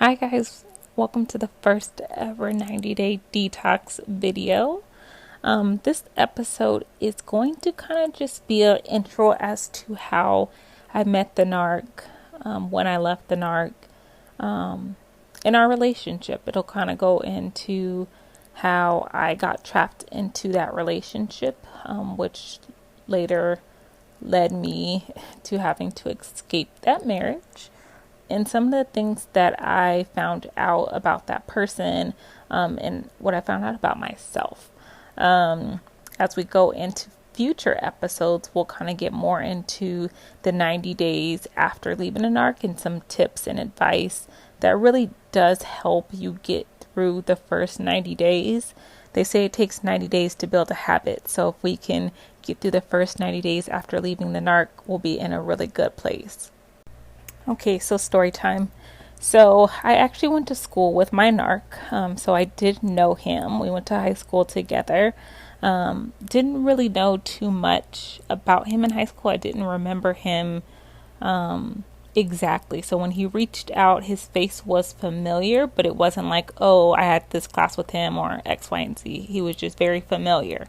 Hi guys, welcome to the first ever 90-day detox video. This episode is going to kind of just be an intro as to how I met the narc, when I left the narc, in our relationship. It'll kind of go into how I got trapped into that relationship, which later led me to having to escape that marriage. And some of the things that I found out about that person, and what I found out about myself. As we go into future episodes, we'll kind of get more into the 90 days after leaving a narc and some tips and advice that really does help you get through the first 90 days. They say it takes 90 days to build a habit. So if we can get through the first 90 days after leaving the narc, we'll be in a really good place. Okay, so story time. So I actually went to school with my narc. So I did know him. We went to high school together. Didn't really know too much about him in high school. I didn't remember him exactly. So when he reached out, his face was familiar, but it wasn't like, oh, I had this class with him or X, Y, and Z. He was just very familiar.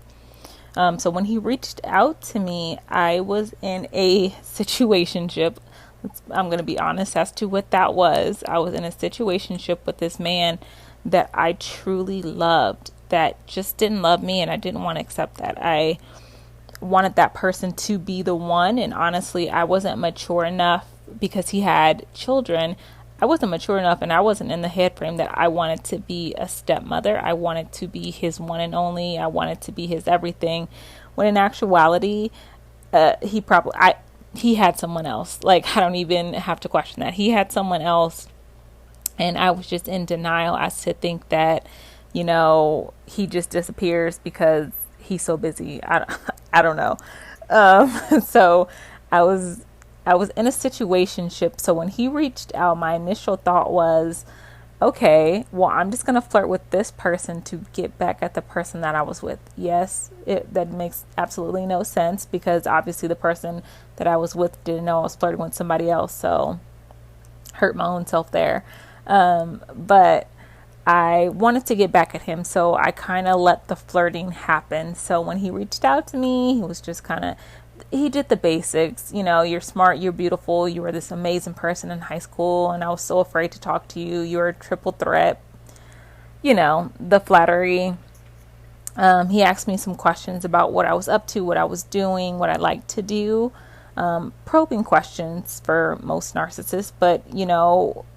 So when he reached out to me, I was in a situationship. I'm going to be honest as to what that was. I was in a situationship with this man that I truly loved, that just didn't love me, and I didn't want to accept that. I wanted that person to be the one, and honestly, I wasn't mature enough because he had children. I wasn't mature enough, and I wasn't in the head frame that I wanted to be a stepmother. I wanted to be his one and only. I wanted to be his everything. When in actuality, he had someone else. Like, I don't even have to question that. He had someone else, and I was just in denial as to think that, he just disappears because he's so busy. I don't know. So I was in a situationship. So when he reached out, my initial thought was, okay, well, I'm just going to flirt with this person to get back at the person that I was with. Yes, that makes absolutely no sense because obviously the person that I was with didn't know I was flirting with somebody else. So hurt my own self there. But I wanted to get back at him. So I kind of let the flirting happen. So when he reached out to me, he was just he did the basics. You're smart, you're beautiful, you were this amazing person in high school, and I was so afraid to talk to you. You're a triple threat. The flattery. He asked me some questions about what I was up to, what I was doing, what I liked to do. Probing questions for most narcissists, but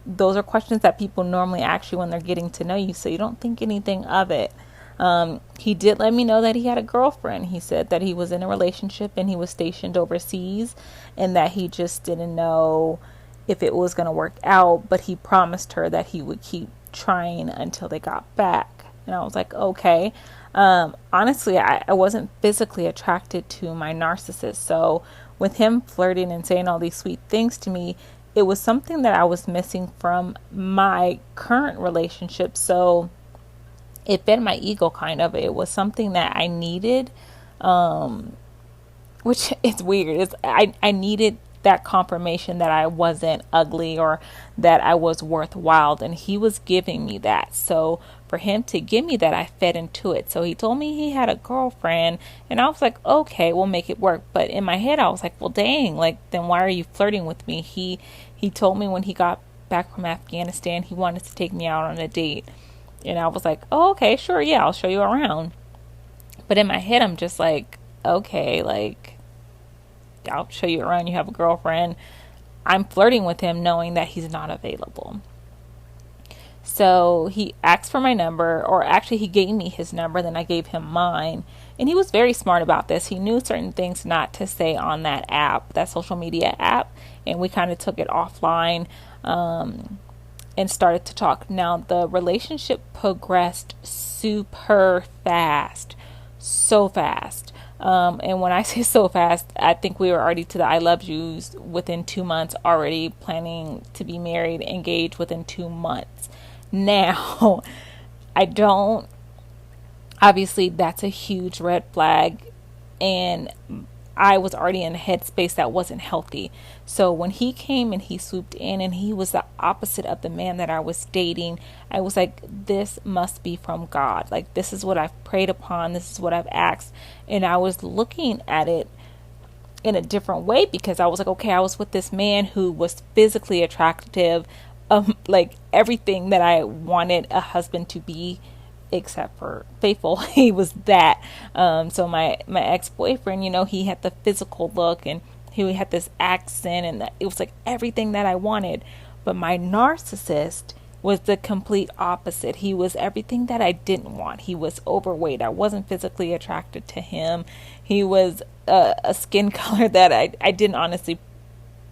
those are questions that people normally ask you when they're getting to know you, so you don't think anything of it. He did let me know that he had a girlfriend. He said that he was in a relationship and he was stationed overseas and that he just didn't know if it was going to work out, but he promised her that he would keep trying until they got back. And I was like, okay. Honestly, I wasn't physically attracted to my narcissist. So with him flirting and saying all these sweet things to me, it was something that I was missing from my current relationship. So it fed my ego kind of. It was something that I needed, which is weird. I needed that confirmation that I wasn't ugly or that I was worthwhile, and he was giving me that. So for him to give me that, I fed into it. So he told me he had a girlfriend, and I was like, okay, we'll make it work. But in my head, I was like, well, dang, like, then why are you flirting with me? He told me when he got back from Afghanistan, he wanted to take me out on a date. And I was like, oh, okay, sure, yeah, I'll show you around. But in my head, I'm just like, okay, like, I'll show you around. You have a girlfriend. I'm flirting with him knowing that he's not available. So he asked for my number, or actually he gave me his number, then I gave him mine. And he was very smart about this. He knew certain things not to say on that app, that social media app. And we kind of took it offline. And started to talk. Now, the relationship progressed super fast. So fast. And when I say so fast, I think we were already to the I love yous within 2 months, already planning to be married, engaged within 2 months. Now, obviously that's a huge red flag. And I was already in a headspace that wasn't healthy. So when he came and he swooped in and he was the opposite of the man that I was dating, I was like, this must be from God. Like, this is what I've prayed upon. This is what I've asked. And I was looking at it in a different way, because I was like, okay, I was with this man who was physically attractive, like everything that I wanted a husband to be, except for faithful. He was that. So my ex-boyfriend, he had the physical look, and he had this accent, and it was like everything that I wanted. But my narcissist was the complete opposite. He was everything that I didn't want. He was overweight. I wasn't physically attracted to him. He was a skin color that I didn't honestly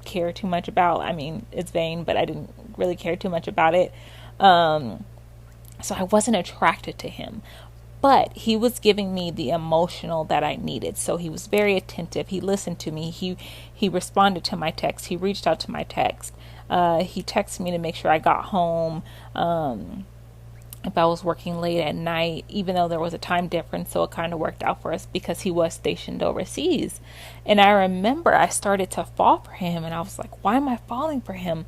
care too much about. I mean, it's vain, but I didn't really care too much about it. So I wasn't attracted to him. But he was giving me the emotional that I needed. So he was very attentive. He listened to me. He responded to my text. He reached out to my text. He texted me to make sure I got home. If I was working late at night, even though there was a time difference, so it kind of worked out for us because he was stationed overseas. And I remember I started to fall for him, and I was like, why am I falling for him?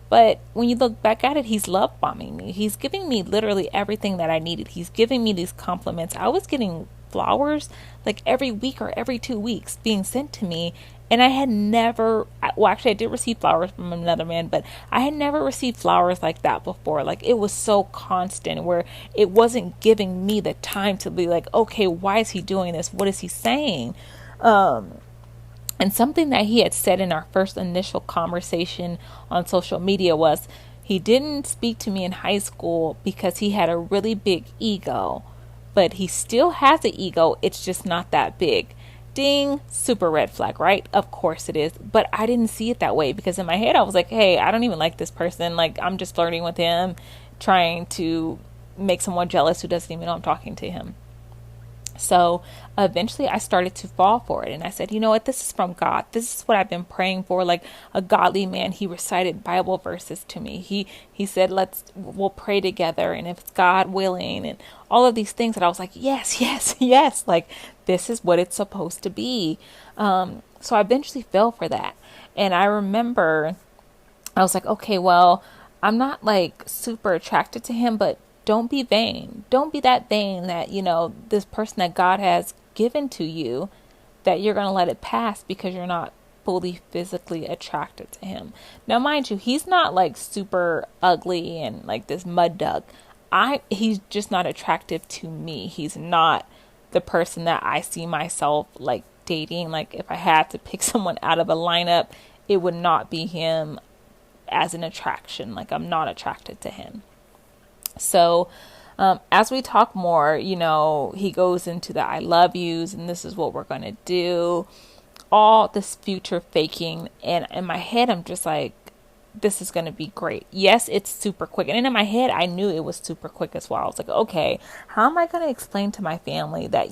But when you look back at it, he's love bombing me. He's giving me literally everything that I needed. He's giving me these compliments. I was getting flowers like every week or every 2 weeks being sent to me. And I had never, well, actually I did receive flowers from another man, but I had never received flowers like that before. Like, it was so constant, where it wasn't giving me the time to be like, okay, why is he doing this? What is he saying? And something that he had said in our first initial conversation on social media was, he didn't speak to me in high school because he had a really big ego, but he still has an ego. It's just not that big. Ding, super red flag, right? Of course it is. But I didn't see it that way, because in my head I was like, hey, I don't even like this person. Like, I'm just flirting with him, trying to make someone jealous who doesn't even know I'm talking to him. So eventually I started to fall for it, and I said, you know what, this is from God. This is what I've been praying for. Like a godly man, he recited Bible verses to me. He said, we'll pray together, and if it's God willing, and all of these things that I was like, yes, yes, yes, like this is what it's supposed to be. So I eventually fell for that. And I remember I was like, okay, well, I'm not like super attracted to him, but don't be vain. Don't be that vain that, this person that God has given to you, that you're going to let it pass because you're not fully physically attracted to him. Now, mind you, he's not like super ugly and like this mud duck. He's just not attractive to me. He's not the person that I see myself like dating. Like, if I had to pick someone out of a lineup, it would not be him as an attraction. Like, I'm not attracted to him. So, as we talk more, he goes into the I love yous, and this is what we're going to do. All this future faking. And in my head, I'm just like, this is going to be great. Yes, it's super quick. And in my head, I knew it was super quick as well. I was like, okay, how am I going to explain to my family that,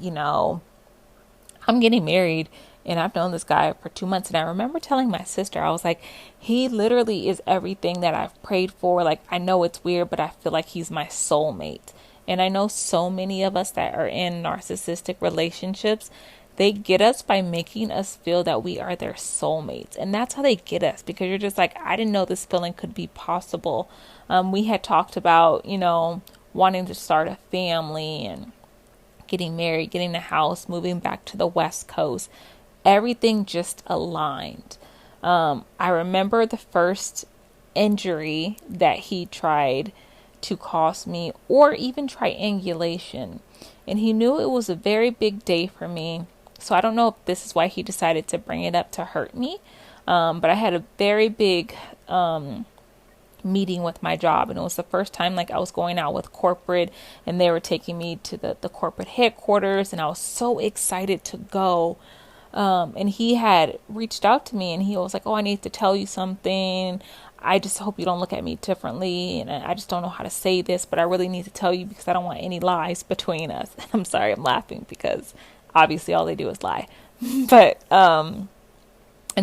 I'm getting married and I've known this guy for 2 months. And I remember telling my sister, I was like, he literally is everything that I've prayed for. Like, I know it's weird, but I feel like he's my soulmate. And I know so many of us that are in narcissistic relationships, they get us by making us feel that we are their soulmates. And that's how they get us, because you're just like, I didn't know this feeling could be possible. We had talked about, wanting to start a family and getting married, getting a house, moving back to the West Coast. Everything just aligned. I remember the first injury that he tried to cause me, or even triangulation. And he knew it was a very big day for me. So I don't know if this is why he decided to bring it up to hurt me. But I had a very big meeting with my job. And it was the first time like I was going out with corporate, and they were taking me to the corporate headquarters. And I was so excited to go. And he had reached out to me, and he was like, oh, I need to tell you something. I just hope you don't look at me differently. And I just don't know how to say this, but I really need to tell you because I don't want any lies between us. I'm sorry, I'm laughing because obviously all they do is lie. But, and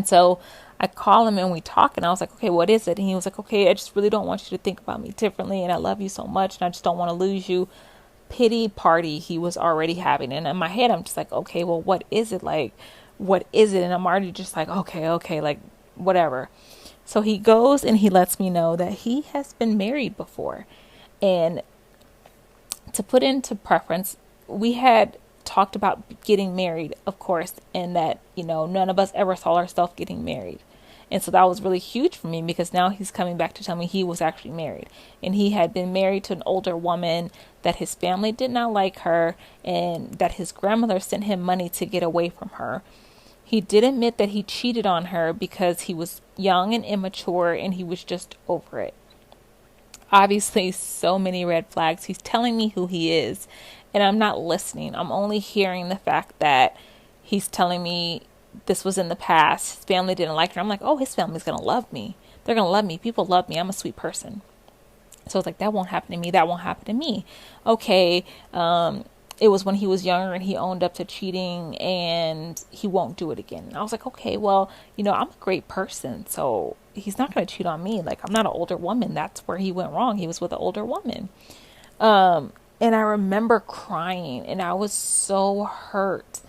so I call him and we talk, and I was like, okay, what is it? And he was like, okay, I just really don't want you to think about me differently. And I love you so much, and I just don't want to lose you. Pity party he was already having. And in my head, I'm just like, okay, well, what is it? Like, what is it? And I'm already just like, okay, like whatever. So he goes and he lets me know that he has been married before. And to put into preference, we had talked about getting married, of course, and that, none of us ever saw ourselves getting married. And so that was really huge for me, because now he's coming back to tell me he was actually married. And he had been married to an older woman, that his family did not like her, and that his grandmother sent him money to get away from her. He did admit that he cheated on her because he was young and immature and he was just over it. Obviously, so many red flags. He's telling me who he is, and I'm not listening. I'm only hearing the fact that he's telling me this was in the past. His family didn't like her. I'm like, oh, his family's going to love me. They're going to love me. People love me. I'm a sweet person. So it's like, that won't happen to me. That won't happen to me. Okay. It was when he was younger and he owned up to cheating and he won't do it again. And I was like, okay, well, I'm a great person. So he's not going to cheat on me. Like, I'm not an older woman. That's where he went wrong. He was with an older woman. And I remember crying and I was so hurt.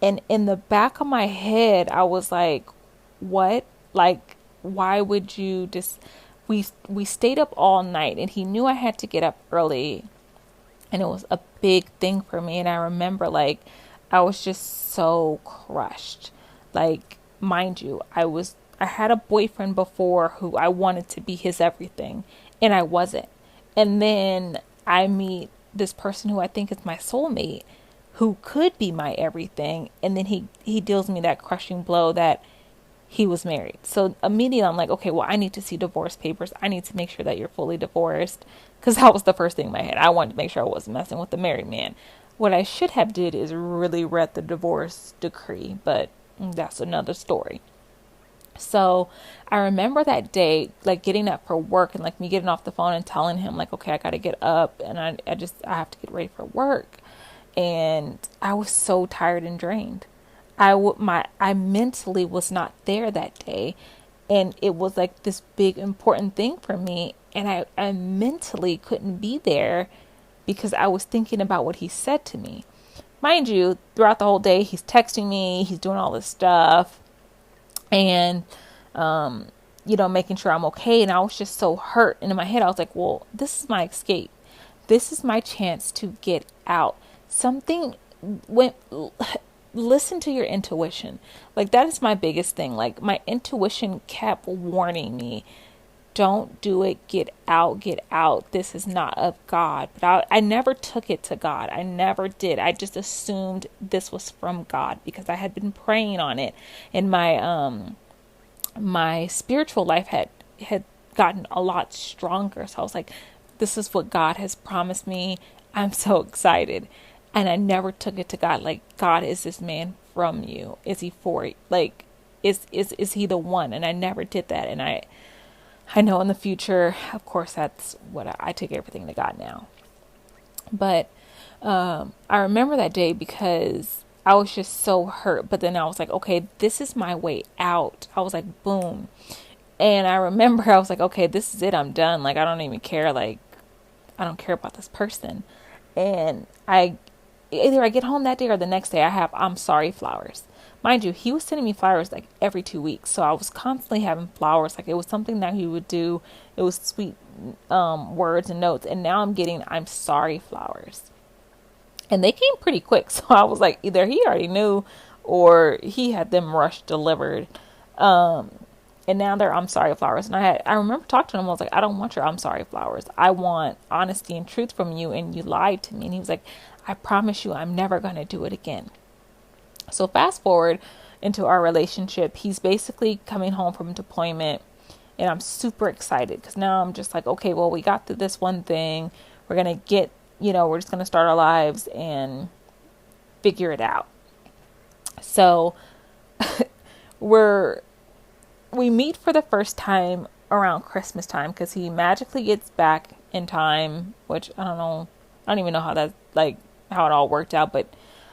And in the back of my head, I was like, what? Like, why would you just, we stayed up all night and he knew I had to get up early. And it was a big thing for me. And I remember, like, I was just so crushed. Like, mind you, I had a boyfriend before who I wanted to be his everything, and I wasn't. And then I meet this person who I think is my soulmate, who could be my everything. And then he deals me that crushing blow that he was married. So immediately I'm like, okay, well, I need to see divorce papers. I need to make sure that you're fully divorced. Because that was the first thing in my head. I wanted to make sure I wasn't messing with the married man. What I should have did is really read the divorce decree, but that's another story. So I remember that day, like getting up for work and like me getting off the phone and telling him like, okay, I got to get up and I have to get ready for work. And I was so tired and drained. I mentally was not there that day. And it was like this big important thing for me. And I mentally couldn't be there because I was thinking about what he said to me. Mind you, throughout the whole day, he's texting me, he's doing all this stuff and, making sure I'm okay. And I was just so hurt. And in my head, I was like, well, this is my escape. This is my chance to get out. Something went, listen to your intuition. Like, that is my biggest thing. Like, my intuition kept warning me, don't do it. Get out, get out. This is not of God. But I never took it to God. I never did. I just assumed this was from God because I had been praying on it. And my spiritual life had gotten a lot stronger. So I was like, this is what God has promised me. I'm so excited. And I never took it to God. Like, God, is this man from you? Is he for you? Like, is he the one? And I never did that. And I know in the future, of course, that's what I take everything to God now. But I remember that day because I was just so hurt. But then I was like, okay, this is my way out. I was like, boom. And I remember I was like, okay, this is it. I'm done. Like, I don't even care. Like, I don't care about this person. And either I get home that day or the next day I have I'm sorry flowers. Mind you, he was sending me flowers like every 2 weeks. So I was constantly having flowers. Like, it was something that he would do. It was sweet words and notes. And now I'm getting I'm sorry flowers. And they came pretty quick. So I was like, either he already knew or he had them rushed delivered. And now they're I'm sorry flowers. And I remember talking to him. I was like, I don't want your I'm sorry flowers. I want honesty and truth from you. And you lied to me. And he was like, I promise you I'm never going to do it again. So fast forward into our relationship. He's basically coming home from deployment. And I'm super excited because now I'm just like, okay, well, we got through this one thing. We're going to get, we're just going to start our lives and figure it out. So we meet for the first time around Christmas time because he magically gets back in time, which I don't know. I don't even know how how it all worked out, but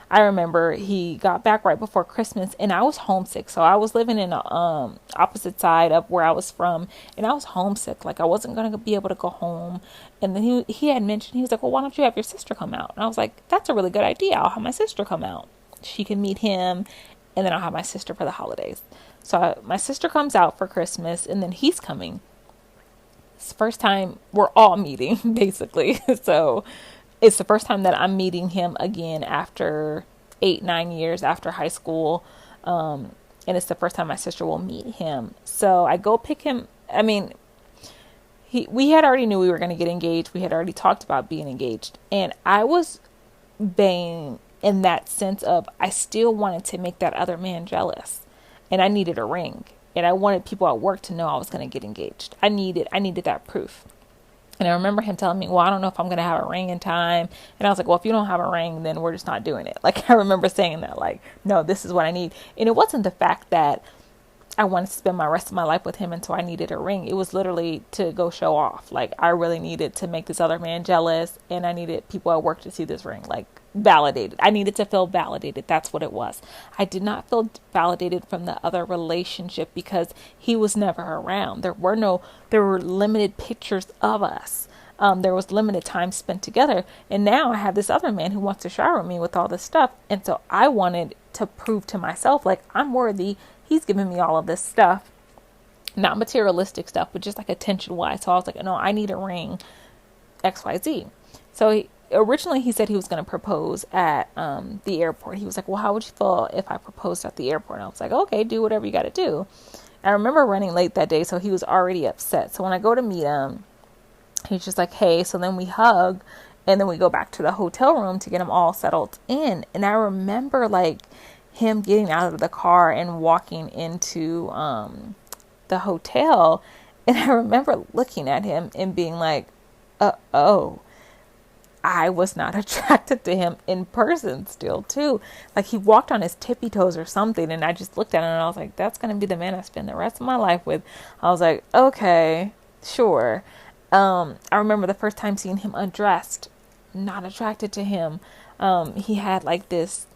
I remember he got back right before Christmas and I was homesick. So I was living in the opposite side of where I was from and I was homesick. Like, I wasn't going to be able to go home. And then he had mentioned, he was like, well, why don't you have your sister come out? And I was like, that's a really good idea. I'll have my sister come out. She can meet him and then I'll have my sister for the holidays. So my sister comes out for Christmas, and then he's coming. It's the first time we're all meeting, basically. So it's the first time that I'm meeting him again after 8-9 years after high school. And it's the first time my sister will meet him. So I go pick him. I mean, we had already knew we were going to get engaged. We had already talked about being engaged. And I was being in that sense of, I still wanted to make that other man jealous. And I needed a ring. And I wanted people at work to know I was going to get engaged. I needed that proof. And I remember him telling me, well, I don't know if I'm going to have a ring in time. And I was like, well, if you don't have a ring, then we're just not doing it. Like, I remember saying that, like, no, this is what I need. And it wasn't the fact that I wanted to spend my rest of my life with him, and so I needed a ring. It was literally to go show off. Like, I really needed to make this other man jealous, and I needed people at work to see this ring, like, validated. I needed to feel validated. That's what it was. I did not feel validated from the other relationship because he was never around. There were limited pictures of us. There was limited time spent together. And now I have this other man who wants to shower me with all this stuff. And so I wanted to prove to myself, like, I'm worthy. He's giving me all of this stuff, not materialistic stuff, but just like attention wise. So I was like, no, I need a ring, XYZ. So originally he said he was going to propose at the airport. He was like, well, how would you feel if I proposed at the airport? And I was like, okay, do whatever you got to do. I remember running late that day, so he was already upset. So when I go to meet him, he's just like, hey. So then we hug, and then we go back to the hotel room to get him all settled in. And I remember, like, him getting out of the car and walking into the hotel. And I remember looking at him and being like, oh, I was not attracted to him in person still, too. Like, he walked on his tippy toes or something, and I just looked at him and I was like, that's going to be the man I spend the rest of my life with. I was like, okay, sure. I remember the first time seeing him undressed, not attracted to him. He had like this,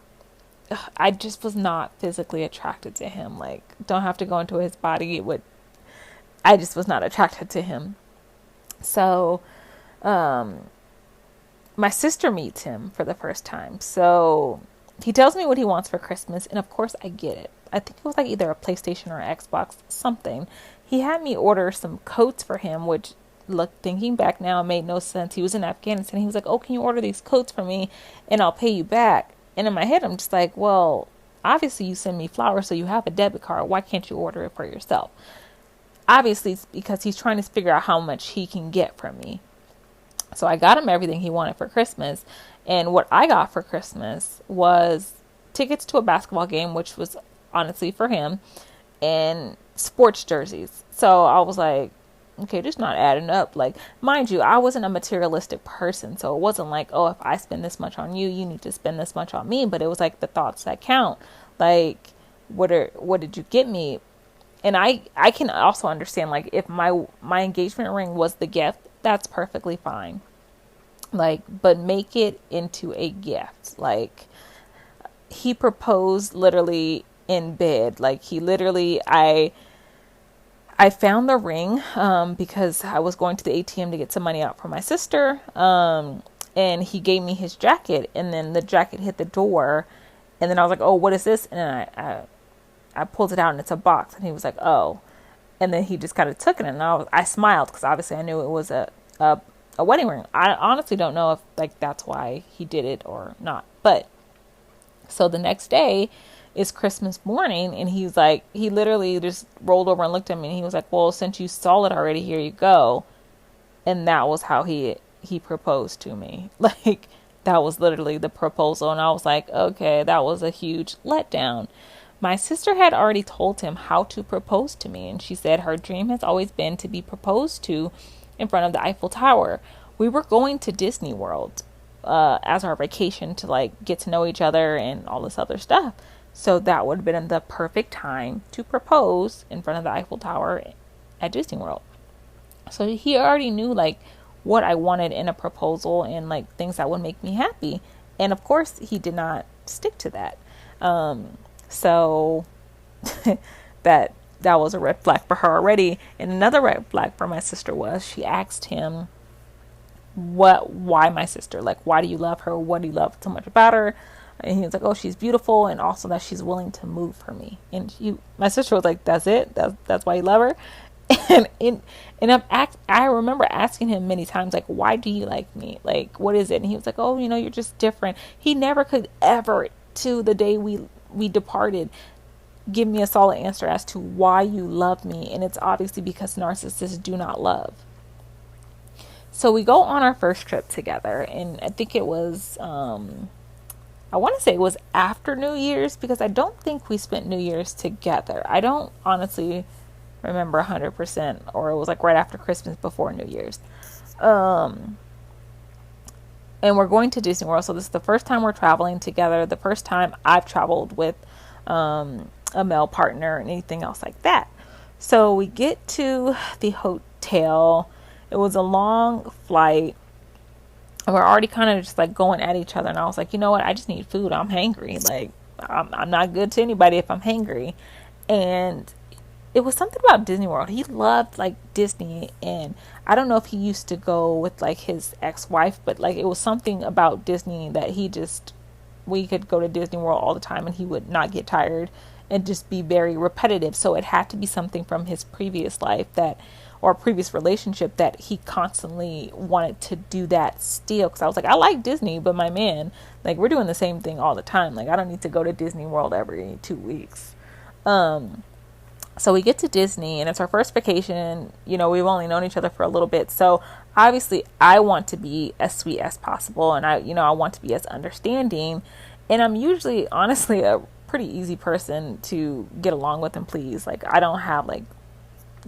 I just was not physically attracted to him. Like, don't have to go into his body. I just was not attracted to him. So, my sister meets him for the first time. So he tells me what he wants for Christmas. And of course I get it. I think it was like either a PlayStation or an Xbox, something. He had me order some coats for him, which, look, thinking back now, it made no sense. He was in Afghanistan. He was like, oh, can you order these coats for me and I'll pay you back? And in my head, I'm just like, well, obviously you send me flowers, so you have a debit card. Why can't you order it for yourself? Obviously, it's because he's trying to figure out how much he can get from me. So I got him everything he wanted for Christmas. And what I got for Christmas was tickets to a basketball game, which was honestly for him, and sports jerseys. So I was like, okay, just not adding up. Like, mind you, I wasn't a materialistic person. So it wasn't like, oh, if I spend this much on you, you need to spend this much on me. But it was like the thoughts that count. Like, what did you get me? And I can also understand, like, if my engagement ring was the gift, that's perfectly fine. Like, but make it into a gift. Like, he proposed literally in bed. Like, he literally, I found the ring because I was going to the ATM to get some money out for my sister. And he gave me his jacket, and then the jacket hit the door. And then I was like, oh, what is this? And I pulled it out, and it's a box. And he was like, oh. And then he just kind of took it, and I smiled because obviously I knew it was a wedding ring. I honestly don't know if, like, that's why he did it or not. But so the next day is Christmas morning, and he's like, he literally just rolled over and looked at me, and he was like, well, since you saw it already, here you go. And that was how he proposed to me. Like, that was literally the proposal. And I was like, okay, that was a huge letdown. My sister had already told him how to propose to me, and she said her dream has always been to be proposed to in front of the Eiffel Tower. We were going to Disney World as our vacation to, like, get to know each other and all this other stuff. So that would have been the perfect time to propose in front of the Eiffel Tower at Disney World. So he already knew, like, what I wanted in a proposal and, like, things that would make me happy. And of course he did not stick to that. So that was a red flag for her already. And another red flag for my sister was she asked him why my sister, like, why do you love her? What do you love so much about her? And he was like, oh, she's beautiful, and also that she's willing to move for me. And my sister was like, that's it? That's why you love her? And I remember asking him many times, like, why do you like me? Like, what is it? And he was like, oh, you're just different. He never could ever, to the day we departed, give me a solid answer as to why you love me. And it's obviously because narcissists do not love. So we go on our first trip together, and I think it was, I want to say it was after New Year's, because I don't think we spent New Year's together. I don't honestly remember 100%, or it was like right after Christmas, before New Year's. And we're going to Disney World. So this is the first time we're traveling together, the first time I've traveled with a male partner and anything else like that. So we get to the hotel. It was a long flight. And we're already kind of just like going at each other. And I was like, you know what? I just need food. I'm hangry. Like, I'm not good to anybody if I'm hangry. And it was something about Disney World. He loved like Disney. And I don't know if he used to go with like his ex-wife, but like it was something about Disney that we could go to Disney World all the time and he would not get tired and just be very repetitive. So it had to be something from his previous life or previous relationship that he constantly wanted to do that still. Because I was like, I like Disney, but my man, like, we're doing the same thing all the time. Like, I don't need to go to Disney World every 2 weeks. So we get to Disney, and it's our first vacation. We've only known each other for a little bit. So obviously I want to be as sweet as possible. And I want to be as understanding. And I'm usually, honestly, a pretty easy person to get along with and please. Like, I don't have like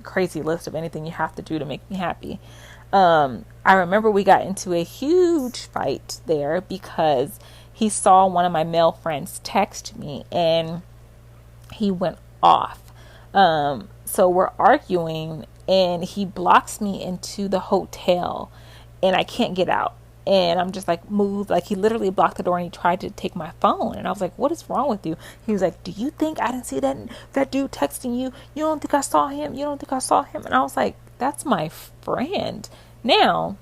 crazy list of anything you have to do to make me happy. I remember we got into a huge fight there because he saw one of my male friends text me and he went off. So we're arguing and he blocks me into the hotel and I can't get out. And I'm just like, move. Like, he literally blocked the door and he tried to take my phone. And I was like, what is wrong with you? He was like, do you think I didn't see that dude texting you? You don't think I saw him? You don't think I saw him? And I was like, that's my friend. Now,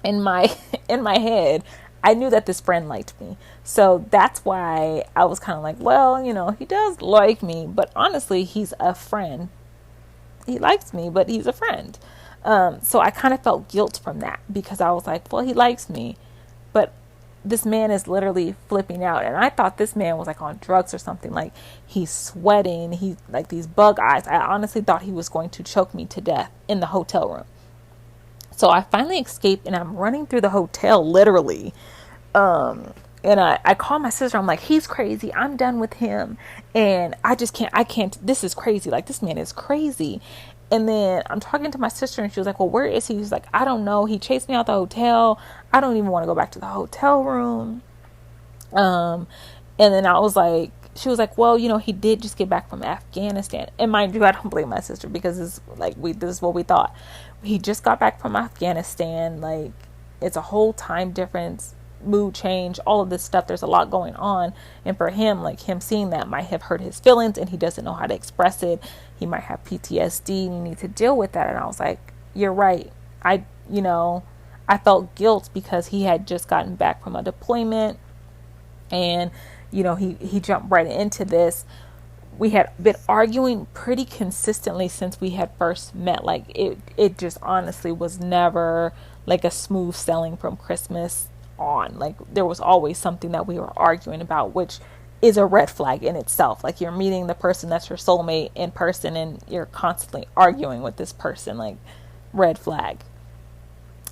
in my head, I knew that this friend liked me. So that's why I was kind of like, well, he does like me. But honestly, he's a friend. He likes me, but he's a friend. So I kind of felt guilt from that because I was like, well, he likes me, but this man is literally flipping out. And I thought this man was like on drugs or something. Like, he's sweating. He's like these bug eyes. I honestly thought he was going to choke me to death in the hotel room. So I finally escaped and I'm running through the hotel literally. And I call my sister. I'm like, he's crazy. I'm done with him. And I can't, this is crazy. Like, this man is crazy. And then I'm talking to my sister and she was like, well, where is he? He was like, I don't know. He chased me out the hotel. I don't even want to go back to the hotel room. And then I was like, she was like, well, he did just get back from Afghanistan. And mind you, I don't blame my sister because this is what we thought. He just got back from Afghanistan. Like, it's a whole time difference, mood change, all of this stuff. There's a lot going on. And for him, like, him seeing that might have hurt his feelings and he doesn't know how to express it. He might have PTSD and you need to deal with that. And I was like, you're right. I felt guilt because he had just gotten back from a deployment and, he jumped right into this. We had been arguing pretty consistently since we had first met. Like, it just honestly was never like a smooth sailing from Christmas on. Like, there was always something that we were arguing about, which is a red flag in itself. Like, you're meeting the person that's your soulmate in person and you're constantly arguing with this person. Like, red flag.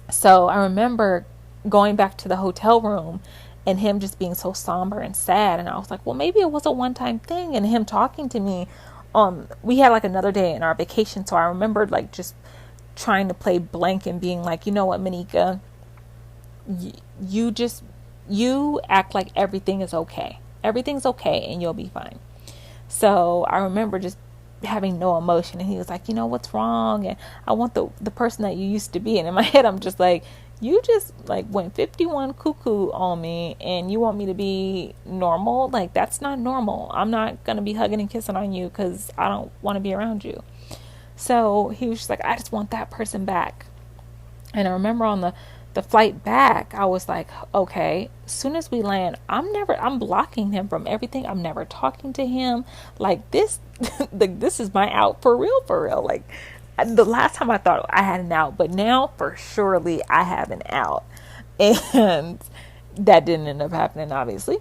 So I remember going back to the hotel room and him just being so somber and sad. And I was like, well, maybe it was a one-time thing. And him talking to me, we had like another day in our vacation. So I remembered like just trying to play blank and being like, you know what, Manika, you act like everything is okay. Everything's okay and you'll be fine. So I remember just having no emotion, and he was like, you know, what's wrong? And I want the person that you used to be. And in my head, I'm just like, you just like went 51 cuckoo on me and you want me to be normal? Like, that's not normal. I'm not going to be hugging and kissing on you because I don't want to be around you. So he was just like, I just want that person back. And I remember on the the flight back, I was like, okay, as soon as we land, I'm blocking him from everything. I'm never talking to him like this. Like, this is my out for real, for real. Like, the last time I thought I had an out, but now for surely I have an out. And that didn't end up happening, obviously.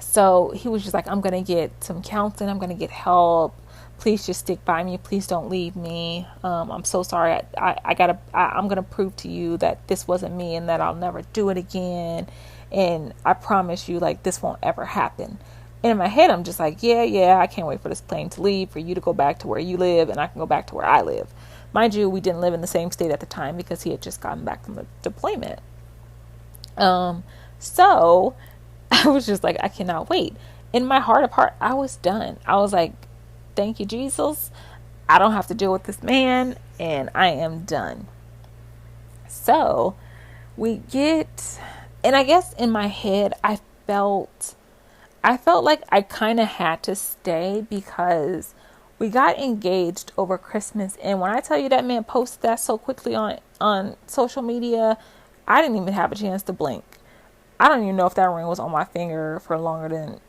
So he was just like, I'm going to get some counseling. I'm going to get help. Please just stick by me. Please don't leave me. I'm so sorry. I'm going to prove to you that this wasn't me and that I'll never do it again. And I promise you, like, this won't ever happen. And in my head, I'm just like, yeah, I can't wait for this plane to leave, for you to go back to where you live, and I can go back to where I live. Mind you, we didn't live in the same state at the time because he had just gotten back from the deployment. So I was just like, I cannot wait. In my heart of heart, I was done. I was like, thank you, Jesus. I don't have to deal with this man, and I am done. So we get, and I guess in my head, I felt like I kind of had to stay because we got engaged over Christmas. And when I tell you that man posted that so quickly on social media, I didn't even have a chance to blink. I don't even know if that ring was on my finger for longer than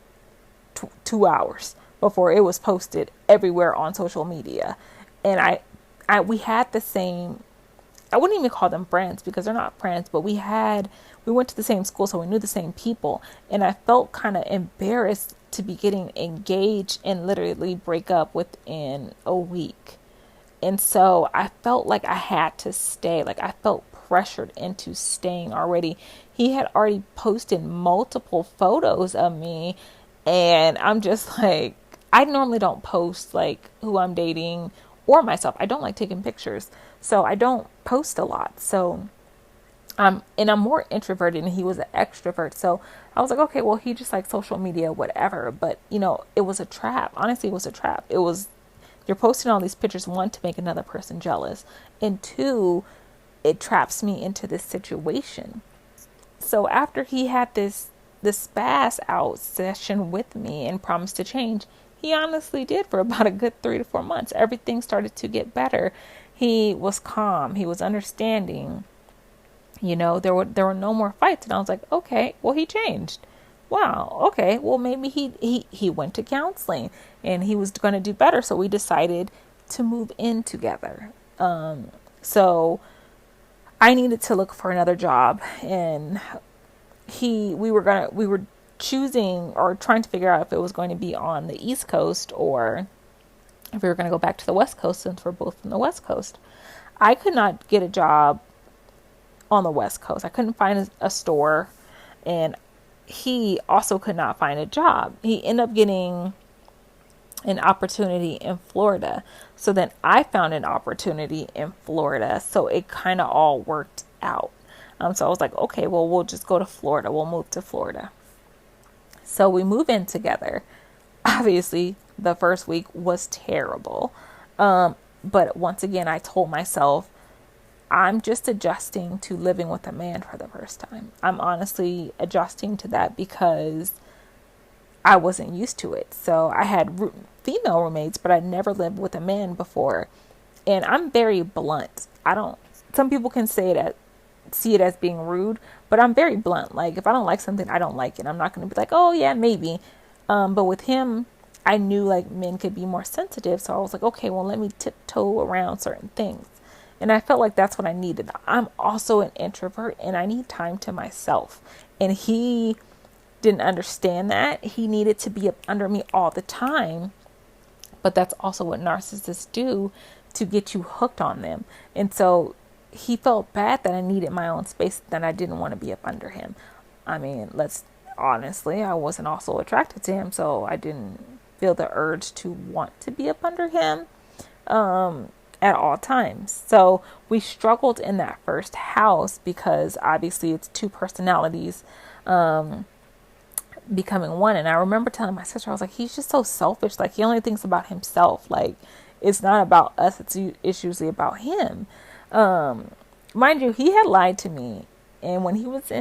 2 hours before it was posted everywhere on social media. And we had the same, I wouldn't even call them friends because they're not friends, but we went to the same school, so we knew the same people. And I felt kind of embarrassed to be getting engaged and literally break up within a week. And so I felt like I had to stay. Like, I felt pressured into staying already. He had already posted multiple photos of me, and I'm just like, I normally don't post like who I'm dating or myself. I don't like taking pictures, so I don't post a lot. So and I'm more introverted and he was an extrovert. So I was like, okay, well, he just likes social media, whatever. But, it was a trap. Honestly, it was a trap. You're posting all these pictures, one, to make another person jealous, and two, it traps me into this situation. So after he had this spaz out session with me and promised to change, he honestly did for about a good 3 to 4 months. Everything started to get better. He was calm. He was understanding. There were no more fights. And I was like, okay, well, he changed. Wow. Okay. Well, maybe he went to counseling and he was going to do better. So we decided to move in together. So I needed to look for another job, and we were choosing or trying to figure out if it was going to be on the East Coast or if we were going to go back to the West Coast, since we're both from the West Coast. I could not get a job on the West Coast. I couldn't find a store, and he also could not find a job. He ended up getting an opportunity in Florida. So then I found an opportunity in Florida. So it kind of all worked out. So I was like, okay, well, we'll just go to Florida. We'll move to Florida. So we move in together. Obviously, the first week was terrible. But once again, I told myself, I'm just adjusting to living with a man for the first time. I'm honestly adjusting to that because I wasn't used to it. So I had female roommates, but I never lived with a man before. And I'm very blunt. Some people can see it as being rude, but I'm very blunt. Like, if I don't like something, I don't like it. I'm not going to be like, oh yeah, maybe. But with him, I knew like men could be more sensitive. So I was like, okay, well, let me tiptoe around certain things. And I felt like that's what I needed. I'm also an introvert and I need time to myself. And he didn't understand that. He needed to be up under me all the time. But that's also what narcissists do to get you hooked on them. And so he felt bad that I needed my own space, that I didn't want to be up under him. I mean, honestly, I wasn't also attracted to him, so I didn't feel the urge to want to be up under him at all times. So we struggled in that first house because obviously it's two personalities becoming one. And I remember telling my sister, I was like, he's just so selfish. Like, he only thinks about himself. Like, it's not about us. It's usually about him. Mind you, he had lied to me. And when he was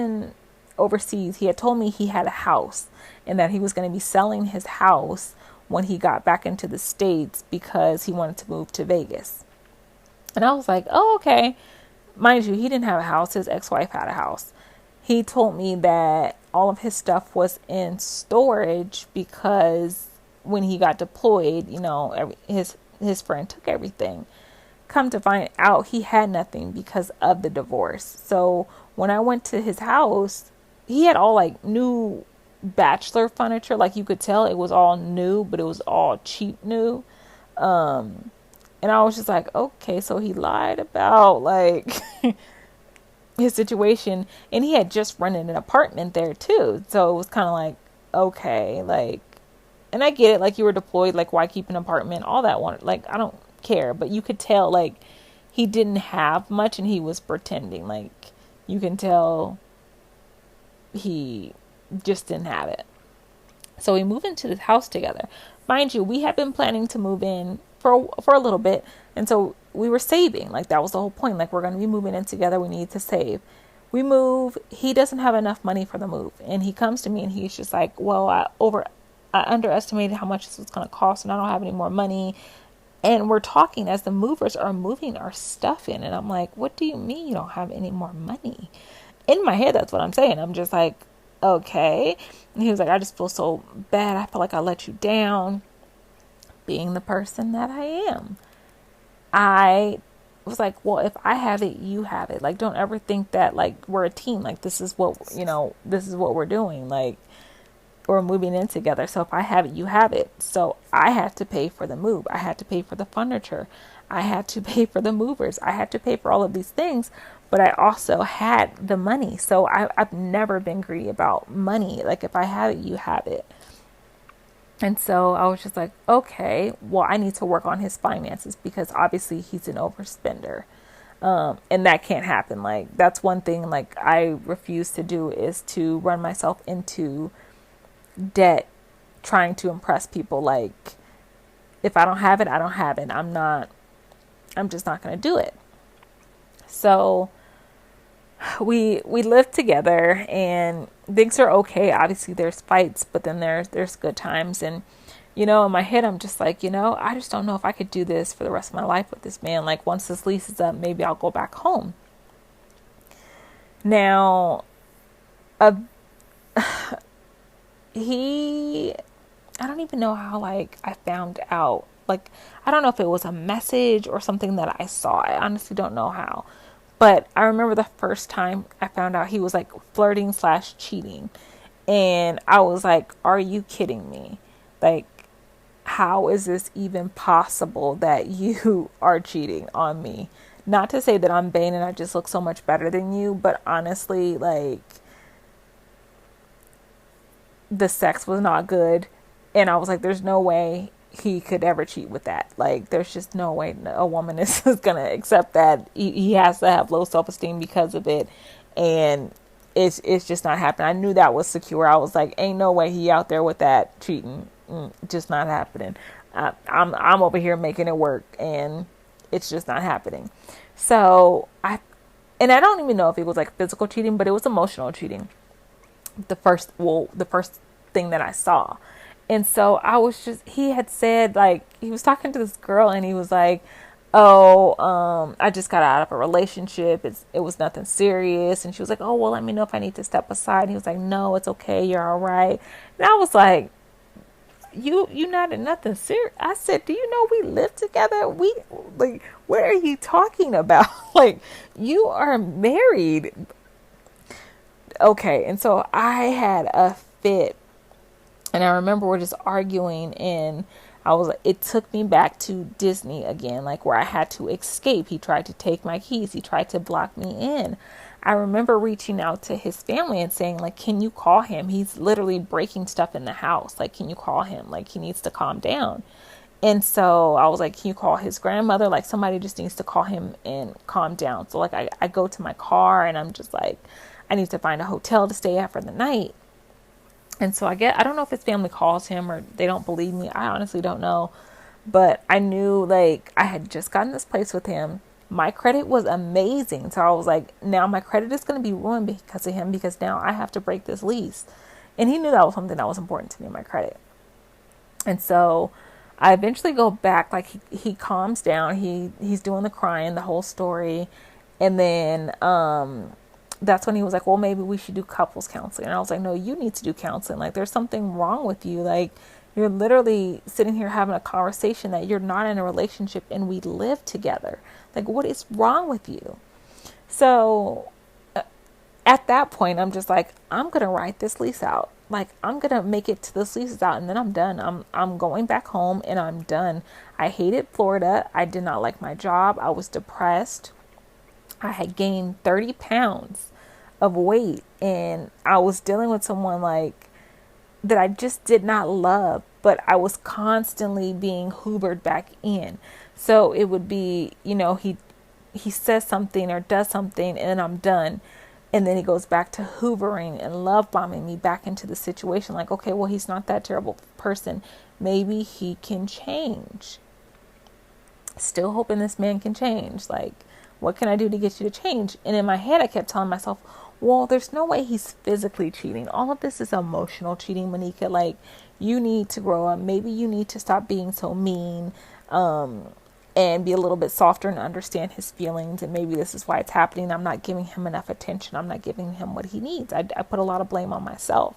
overseas, he had told me he had a house and that he was going to be selling his house when he got back into the States because he wanted to move to Vegas. And I was like, oh, okay. mind you, he didn't have a house. His ex-wife had a house. He told me that all of his stuff was in storage because when he got deployed, his friend took everything. Come to find out, he had nothing because of the divorce. So when I went to his house, he had all like new bachelor furniture. Like you could tell it was all new, but it was all cheap new. And I was just like, okay, so he lied about like his situation, and he had just rented an apartment there too. So it was kind of like, okay, like, and I get it, like you were deployed, like why keep an apartment, all that one, like I don't care, but you could tell like he didn't have much and he was pretending. Like you can tell he just didn't have it. So we moved into this house together. Mind you, we had been planning to move in for a little bit, and so we were saving. Like that was the whole point. Like we're going to be moving in together. We need to save. We move. He doesn't have enough money for the move, and he comes to me and he's just like, "Well, I underestimated how much this was going to cost, and I don't have any more money." And we're talking as the movers are moving our stuff in, and I'm like, "What do you mean you don't have any more money?" In my head, that's what I'm saying. I'm just like, "Okay." And he was like, "I just feel so bad. I feel like I let you down." Being the person that I am, I was like, well, if I have it, you have it. Like, don't ever think that like we're a team. Like this is what we're doing. Like we're moving in together. So if I have it, you have it. So I had to pay for the move. I had to pay for the furniture. I had to pay for the movers. I had to pay for all of these things, but I also had the money. So I've never been greedy about money. Like if I have it, you have it. And so I was just like, okay, well, I need to work on his finances because obviously he's an overspender. And that can't happen. Like, that's one thing, like, I refuse to do is to run myself into debt trying to impress people. Like, if I don't have it, I don't have it. I'm just not going to do it. So we live together and things are okay. Obviously there's fights, but then there's good times. And in my head I'm just like, I just don't know if I could do this for the rest of my life with this man. Like once this lease is up, maybe I'll go back home. Now I don't even know how like I found out. Like I don't know if it was a message or something that I saw. I honestly don't know how. But I remember the first time I found out he was like flirting / cheating. And I was like, are you kidding me? Like, how is this even possible that you are cheating on me? Not to say that I'm vain and I just look so much better than you, but honestly, like, the sex was not good. And I was like, there's no way he could ever cheat with that. Like there's just no way a woman is gonna accept that. He has to have low self-esteem because of it, and it's just not happening. I knew that was secure. I was like, ain't no way he out there with that cheating. Just not happening. I'm over here making it work, and it's just not happening. So I don't even know if it was like physical cheating, but it was emotional cheating. The first thing that I saw. And so he had said, like, he was talking to this girl and he was like, I just got out of a relationship. It was nothing serious. And she was like, oh, well, let me know if I need to step aside. And he was like, no, it's okay. You're all right. And I was like, you not in nothing serious. I said, do you know we live together? Like, what are you talking about? Like, you are married. Okay. And so I had a fit. And I remember we're just arguing, and it took me back to Disney again, like where I had to escape. He tried to take my keys. He tried to block me in. I remember reaching out to his family and saying, like, can you call him? He's literally breaking stuff in the house. Like, can you call him? Like, he needs to calm down. And so I was like, can you call his grandmother? Like, somebody just needs to call him and calm down. So like, I go to my car and I'm just like, I need to find a hotel to stay at for the night. And so I don't know if his family calls him or they don't believe me. I honestly don't know. But I knew, like, I had just gotten this place with him. My credit was amazing. So I was like, now my credit is going to be ruined because of him, because now I have to break this lease. And he knew that was something that was important to me, my credit. And so I eventually go back, like he calms down. He's doing the crying, the whole story. And then that's when he was like, well, maybe we should do couples counseling. And I was like, no, you need to do counseling. Like, there's something wrong with you. Like, you're literally sitting here having a conversation that you're not in a relationship and we live together. Like, what is wrong with you? So at that point, I'm just like, I'm going to write this lease out. Like, I'm going to make it to this lease out and then I'm done. I'm going back home and I'm done. I hated Florida. I did not like my job. I was depressed. I had gained 30 pounds of weight and I was dealing with someone like that I just did not love, but I was constantly being hoovered back in. So it would be, he says something or does something and I'm done. And then he goes back to hoovering and love bombing me back into the situation. Like, okay, well, he's not that terrible person. Maybe he can change. Still hoping this man can change. Like, what can I do to get you to change? And in my head, I kept telling myself, well, there's no way he's physically cheating. All of this is emotional cheating, Monica. Like, you need to grow up. Maybe you need to stop being so mean and be a little bit softer and understand his feelings. And maybe this is why it's happening. I'm not giving him enough attention. I'm not giving him what he needs. I put a lot of blame on myself.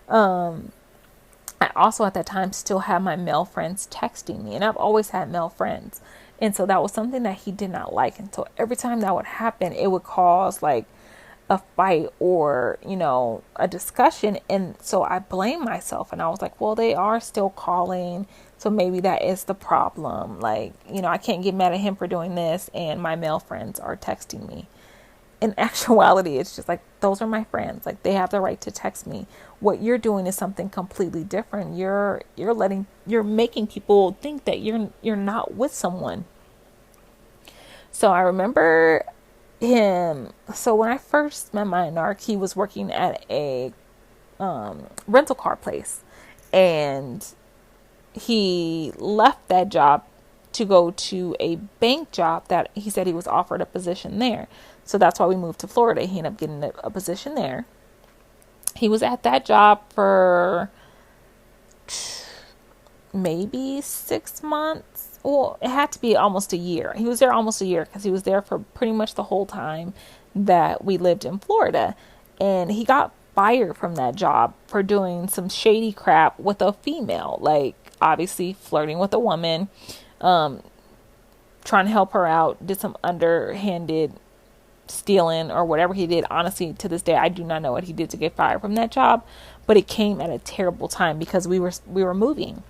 I also at that time still had my male friends texting me. And I've always had male friends. And so that was something that he did not like. And so every time that would happen, it would cause like a fight or, a discussion. And so I blamed myself and I was like, well, they are still calling. So maybe that is the problem. Like, I can't get mad at him for doing this. And my male friends are texting me. In actuality, it's just like, those are my friends. Like, they have the right to text me. What you're doing is something completely different. You're making people think that you're not with someone. So I remember him. So when I first met my narc, he was working at a rental car place, and he left that job to go to a bank job that he said he was offered a position there. So that's why we moved to Florida. He ended up getting a position there. He was at that job for maybe 6 months. Well, it had to be almost a year. He was there almost a year because he was there for pretty much the whole time that we lived in Florida. And he got fired from that job for doing some shady crap with a female. Like, obviously flirting with a woman, trying to help her out, did some underhanded stealing or whatever he did. Honestly, to this day, I do not know what he did to get fired from that job, but it came at a terrible time because we were moving.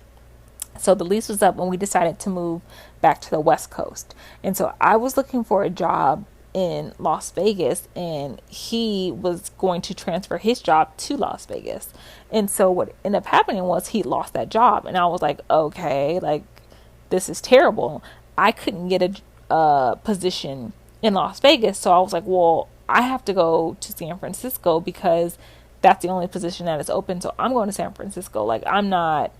So the lease was up when we decided to move back to the West Coast. And so I was looking for a job in Las Vegas, and he was going to transfer his job to Las Vegas. And so what ended up happening was he lost that job. And I was like, okay, like, this is terrible. I couldn't get a position in Las Vegas. So I was like, well, I have to go to San Francisco because that's the only position that is open. So I'm going to San Francisco. Like, I'm not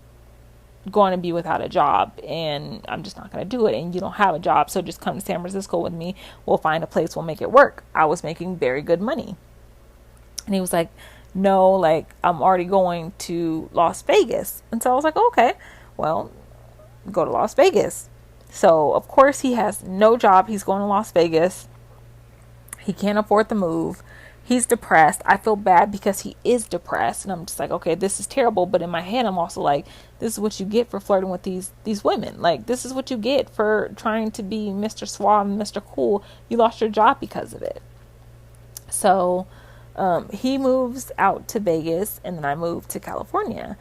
going to be without a job, and I'm just not going to do it. And you don't have a job, so just come to San Francisco with me. We'll find a place. We'll make it work. I was making very good money. And he was like, no, like, I'm already going to Las Vegas. And so I was like, okay, well, go to Las Vegas. So of course he has no job. He's going to Las Vegas. He can't afford the move. He's depressed. I feel bad because he is depressed. And I'm just like, okay, this is terrible. But in my head, I'm also like, this is what you get for flirting with these women. Like, this is what you get for trying to be Mr. Suave and Mr. Cool. You lost your job because of it. So he moves out to Vegas, and then I move to California.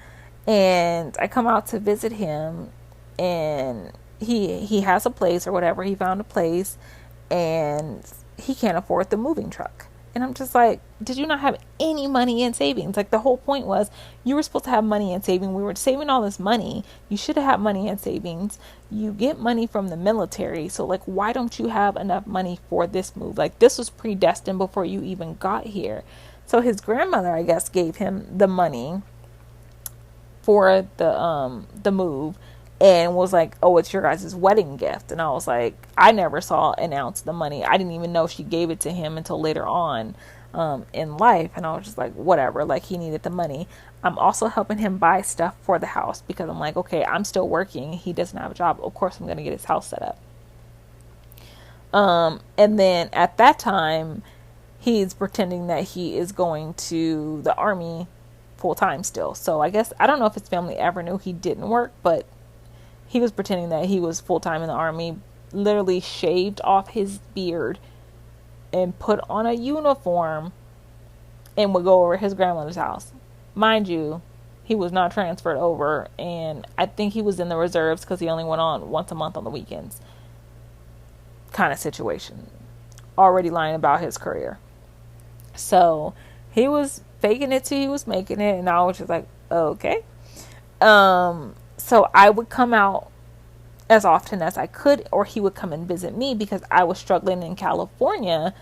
And I come out to visit him, and he has a place or whatever. He found a place, and he can't afford the moving truck. And I'm just like, did you not have any money in savings? Like, the whole point was you were supposed to have money in savings. We were saving all this money. You should have had money in savings. You get money from the military. So, like, why don't you have enough money for this move? Like, this was predestined before you even got here. So his grandmother, I guess, gave him the money for the move. And was like, oh, it's your guys' wedding gift. And I was like, I never saw an ounce of the money. I didn't even know she gave it to him until later on in life. And I was just like, whatever, like, he needed the money. I'm also helping him buy stuff for the house because I'm like, okay, I'm still working. He doesn't have a job. Of course, I'm going to get his house set up. And then at that time, he's pretending that he is going to the army full time still. So I guess, I don't know if his family ever knew he didn't work, but he was pretending that he was full time in the army, literally shaved off his beard and put on a uniform and would go over his grandmother's house. Mind you, he was not transferred over, and I think he was in the reserves because he only went on once a month on the weekends. Kind of situation. Already lying about his career. So he was faking it till he was making it, and I was just like, okay. So I would come out as often as I could, or he would come and visit me because I was struggling in California,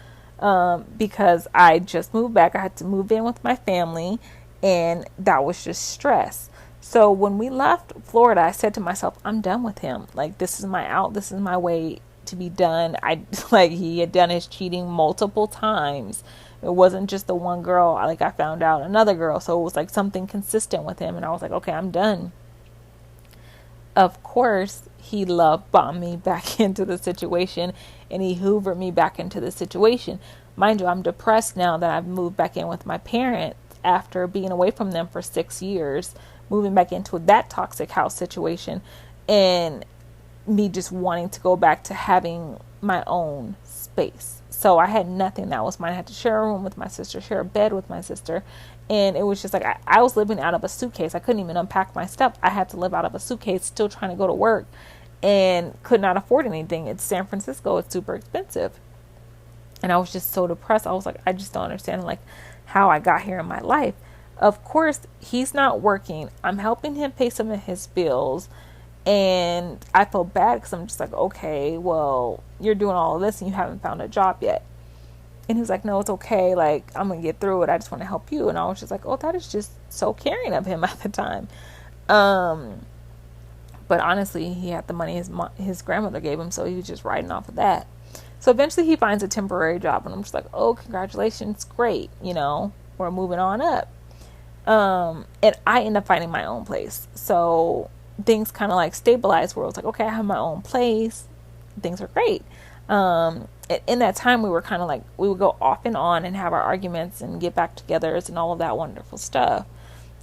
because I just moved back. I had to move in with my family, and that was just stress. So when we left Florida, I said to myself, I'm done with him. Like, this is my out. This is my way to be done. He had done his cheating multiple times. It wasn't just the one girl. I found out another girl. So it was like something consistent with him. And I was like, okay, I'm done. Of course, he love bombed me back into the situation, and he hoovered me back into the situation. Mind you, I'm depressed now that I've moved back in with my parents after being away from them for 6 years, moving back into that toxic house situation, and me just wanting to go back to having my own space. So I had nothing that was mine. I had to share a room with my sister, share a bed with my sister. And it was just like, I was living out of a suitcase. I couldn't even unpack my stuff. I had to live out of a suitcase, still trying to go to work, and could not afford anything. It's San Francisco. It's super expensive. And I was just so depressed. I was like, I just don't understand how I got here in my life. Of course, he's not working. I'm helping him pay some of his bills. And I feel bad because I'm just like, okay, well, you're doing all of this and you haven't found a job yet. And he was like, no, it's okay. Like, I'm going to get through it. I just want to help you. And I was just like, oh, that is just so caring of him at the time. But honestly, he had the money his grandmother gave him. So he was just riding off of that. So eventually he finds a temporary job. And I'm just like, oh, congratulations. Great. We're moving on up. And I end up finding my own place. So things kind of stabilized where it was like, okay, I have my own place. Things are great. In that time, we were kind of we would go off and on and have our arguments and get back together and all of that wonderful stuff.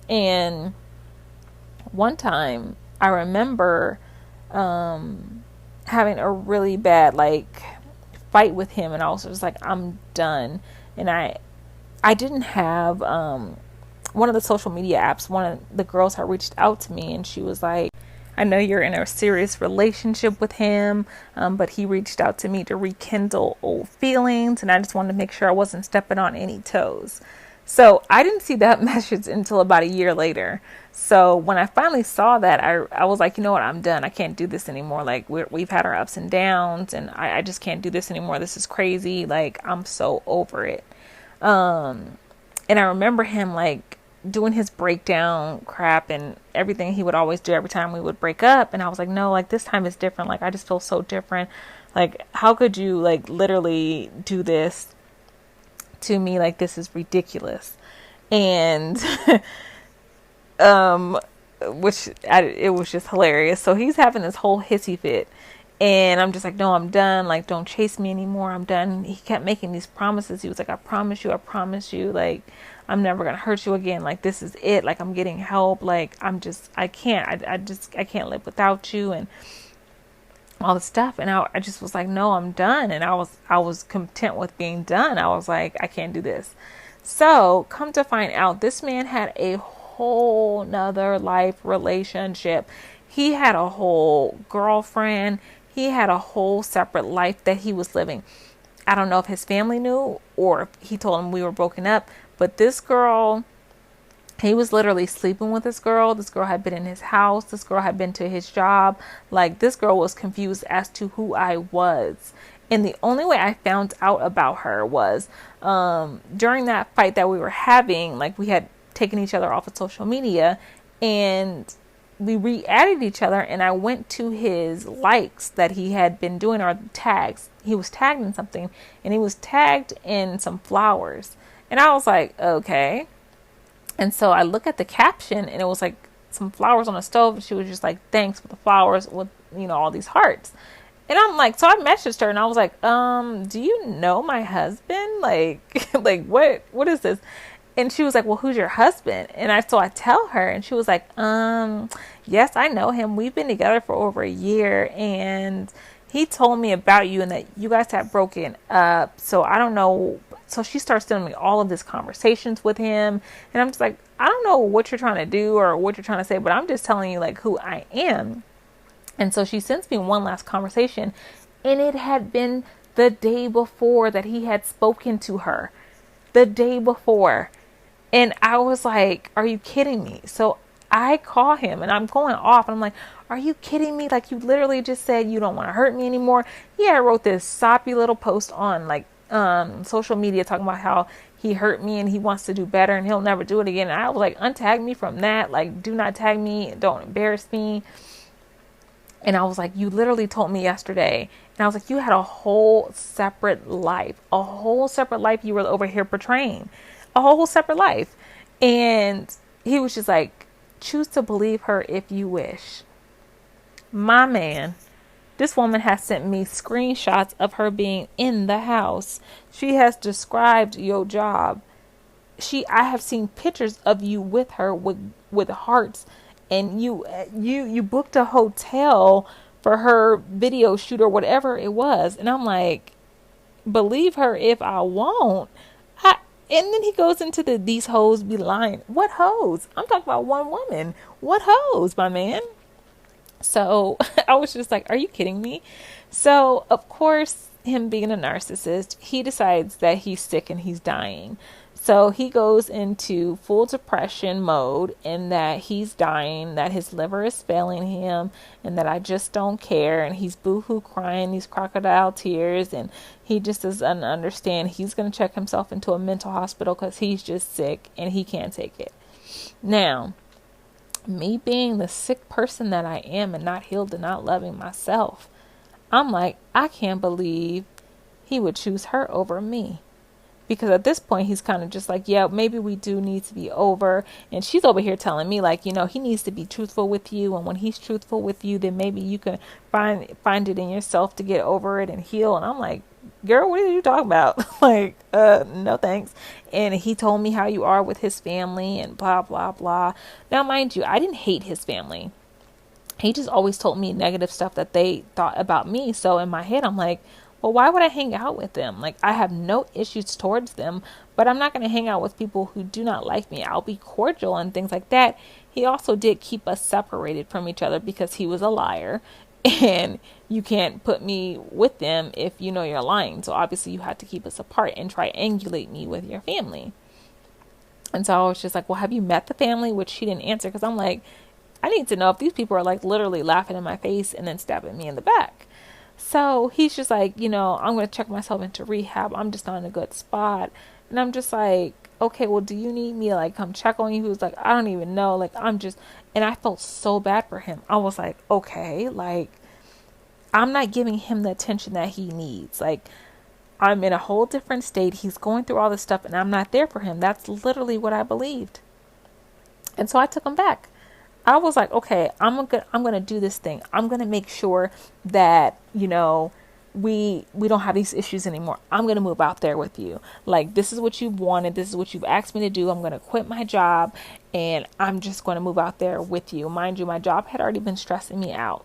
And one time I remember, having a really bad, fight with him. And I was just like, I'm done. And I didn't have, one of the social media apps. One of the girls had reached out to me and she was like, I know you're in a serious relationship with him, but he reached out to me to rekindle old feelings, and I just wanted to make sure I wasn't stepping on any toes. So I didn't see that message until about a year later. So when I finally saw that, I was like, you know what, I'm done. I can't do this anymore. We've had our ups and downs, and I just can't do this anymore. This is crazy. I'm so over it. And I remember him doing his breakdown crap and everything he would always do every time we would break up. And I was like, no, this time is different. I just feel so different. How could you literally do this to me? This is ridiculous. And, it was just hilarious. So he's having this whole hissy fit. And I'm just like, no, I'm done. Don't chase me anymore. I'm done. He kept making these promises. He was like, I promise you. I'm never going to hurt you again. This is it. I'm getting help. I can't live without you and all this stuff. And I just was like, no, I'm done. And I was content with being done. I was like, I can't do this. So come to find out, this man had a whole nother life relationship. He had a whole girlfriend. He had a whole separate life that he was living. I don't know if his family knew or if he told him we were broken up. But this girl, he was literally sleeping with this girl. This girl had been in his house. This girl had been to his job. This girl was confused as to who I was. And the only way I found out about her was during that fight that we were having. We had taken each other off of social media. And we re-added each other. And I went to his likes that he had been doing, or tags. He was tagged in something. And he was tagged in some flowers. And I was like, okay. And so I look at the caption and it was some flowers on a stove. And she was just like, thanks for the flowers with, all these hearts. And I'm like, so I messaged her and I was like, do you know my husband? Like, like what is this? And she was like, well, who's your husband? And so I tell her and she was like, yes, I know him. We've been together for over a year and he told me about you and that you guys have broken up. So I don't know. So she starts telling me all of these conversations with him. And I'm just like, I don't know what you're trying to do or what you're trying to say, but I'm just telling you like who I am. And so she sends me one last conversation, and it had been the day before that he had spoken to her. The day before. And I was like, are you kidding me? So I call him and I'm going off and I'm like, are you kidding me? Like, you literally just said you don't want to hurt me anymore. Yeah, I wrote this soppy little post on like social media talking about how he hurt me and he wants to do better and he'll never do it again. And I was like, untag me from that. Like, do not tag me. Don't embarrass me. And I was like, you literally told me yesterday. And I was like, you had a whole separate life. A whole separate life you were over here portraying. A whole separate life. And he was just like, choose to believe her if you wish. My man, this woman has sent me screenshots of her being in the house. She has described your job. I have seen pictures of you with her with hearts. And you booked a hotel for her video shoot or whatever it was. And I'm like, believe her if I won't. And then he goes into these hoes be lying. What hoes? I'm talking about one woman. What hoes, my man? So I was just like, are you kidding me? So, of course, him being a narcissist, he decides that he's sick and he's dying. So he goes into full depression mode and that he's dying, that his liver is failing him, and that I just don't care. And he's boohoo crying these crocodile tears. And he just doesn't understand. He's going to check himself into a mental hospital because he's just sick and he can't take it. Now, me being the sick person that I am and not healed and not loving myself, I'm like, I can't believe he would choose her over me. Because at this point, he's kind of just like, yeah, maybe we do need to be over. And she's over here telling me like, you know, he needs to be truthful with you. And when he's truthful with you, then maybe you can find it in yourself to get over it and heal. And I'm like, girl, what are you talking about? Like, no thanks. And he told me how you are with his family and blah, blah, blah. Now, mind you, I didn't hate his family. He just always told me negative stuff that they thought about me. So in my head, I'm like, well, why would I hang out with them? Like, I have no issues towards them, but I'm not going to hang out with people who do not like me. I'll be cordial and things like that. He also did keep us separated from each other because he was a liar. And you can't put me with them if you know you're lying. So obviously you had to keep us apart and triangulate me with your family. And so I was just like, well, have you met the family? Which she didn't answer because I'm like, I need to know if these people are like literally laughing in my face and then stabbing me in the back. So he's just like, you know, I'm going to check myself into rehab. I'm just not in a good spot. And I'm just like, okay, well, do you need me to like come check on you? He was like, I don't even know. Like, and I felt so bad for him. I was like, okay, like, I'm not giving him the attention that he needs. Like, I'm in a whole different state. He's going through all this stuff and I'm not there for him. That's literally what I believed. And so I took him back. I was like, okay, I'm gonna do this thing. I'm gonna make sure that, you know, we don't have these issues anymore. I'm gonna move out there with you. Like, this is what you've wanted. This is what you've asked me to do. I'm gonna quit my job and I'm just gonna move out there with you. Mind you, my job had already been stressing me out.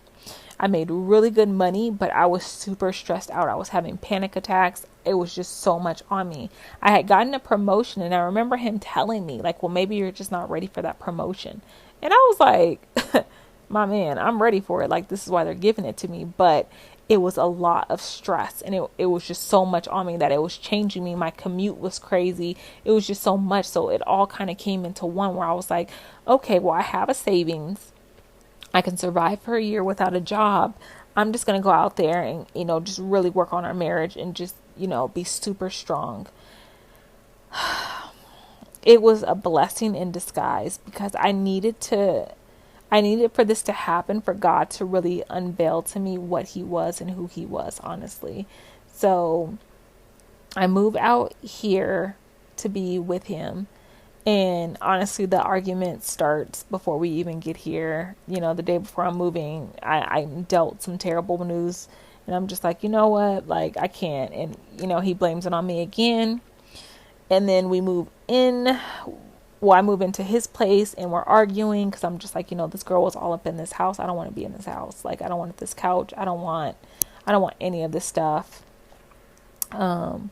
I made really good money, but I was super stressed out. I was having panic attacks. It was just so much on me. I had gotten a promotion and I remember him telling me like, well, maybe you're just not ready for that promotion. And I was like, my man, I'm ready for it. Like, this is why they're giving it to me. But it was a lot of stress and it was just so much on me that it was changing me. My commute was crazy. It was just so much. So it all kind of came into one where I was like, okay, well, I have a savings. I can survive for a year without a job. I'm just going to go out there and, you know, just really work on our marriage and just, you know, be super strong. It was a blessing in disguise because I needed for this to happen, for God to really unveil to me what he was and who he was, honestly. So I moved out here to be with him. And honestly, the argument starts before we even get here. You know, the day before I'm moving, I dealt some terrible news And I'm just like, you know what? Like, I can't. And, he blames it on me again. And then we move in. Well, I move into his place and we're arguing because I'm just like, this girl was all up in this house. I don't want to be in this house. Like, I don't want this couch. I don't want any of this stuff. And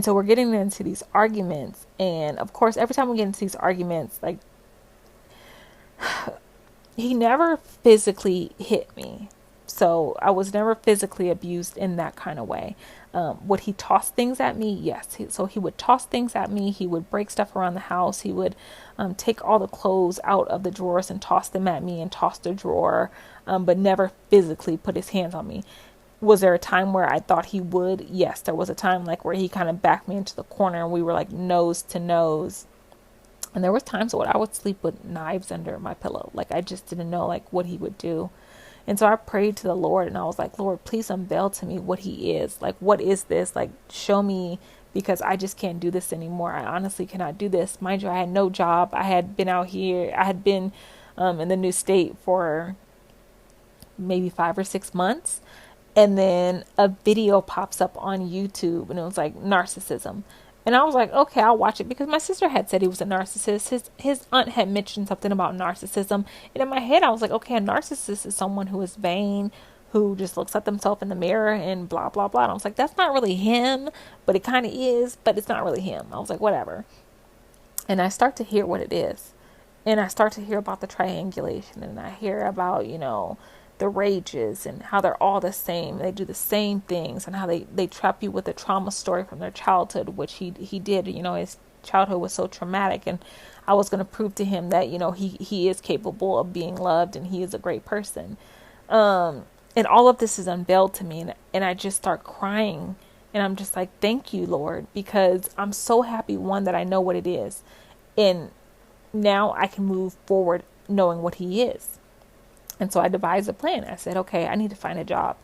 so we're getting into these arguments. And of course, every time we get into these arguments, like, he never physically hit me. So I was never physically abused in that kind of way. Would he toss things at me? Yes. So he would toss things at me. He would break stuff around the house. He would take all the clothes out of the drawers and toss them at me and toss the drawer, but never physically put his hands on me. Was there a time where I thought he would? Yes, there was a time like where he kind of backed me into the corner and we were like nose to nose. And there was times when I would sleep with knives under my pillow. Like, I just didn't know like what he would do. And so I prayed to the Lord and I was like, Lord, please unveil to me what he is. Like, what is this? Like, show me, because I just can't do this anymore. I honestly cannot do this. Mind you, I had no job. I had been out here. I had been in the new state for maybe 5 or 6 months. And then a video pops up on YouTube and it was like narcissism. And I was like, okay, I'll watch it, because my sister had said he was a narcissist. His aunt had mentioned something about narcissism. And in my head, I was like, okay, a narcissist is someone who is vain, who just looks at themselves in the mirror and blah, blah, blah. And I was like, that's not really him, but it kind of is, but it's not really him. I was like, whatever. And I start to hear what it is. And I start to hear about the triangulation, and I hear about, the rages and how they're all the same. They do the same things, and how they trap you with a trauma story from their childhood, which he did. His childhood was so traumatic, and I was going to prove to him that, he is capable of being loved and he is a great person. And all of this is unveiled to me, and I just start crying, and I'm just like, thank you, Lord, because I'm so happy, one, that I know what it is. And now I can move forward knowing what he is. And so I devised a plan. I said, okay, I need to find a job.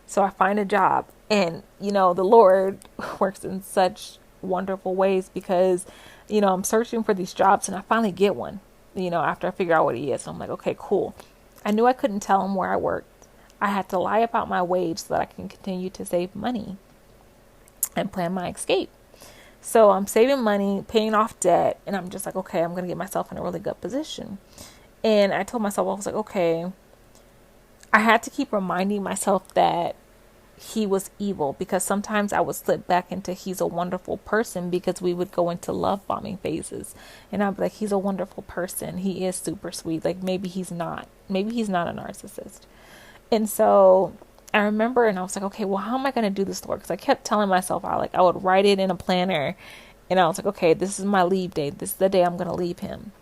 So I find a job, and, the Lord works in such wonderful ways, because, I'm searching for these jobs and I finally get one, after I figure out what he is. So I'm like, okay, cool. I knew I couldn't tell him where I worked. I had to lie about my wage so that I can continue to save money and plan my escape. So I'm saving money, paying off debt, and I'm just like, okay, I'm going to get myself in a really good position. And I told myself, I was like, okay, I had to keep reminding myself that he was evil, because sometimes I would slip back into he's a wonderful person, because we would go into love bombing phases. And I'd be like, he's a wonderful person. He is super sweet. Like, maybe he's not a narcissist. And so I remember, and I was like, okay, well, how am I going to do this, Lord? Because I kept telling myself, I would write it in a planner, and I was like, okay, this is my leave date. This is the day I'm going to leave him.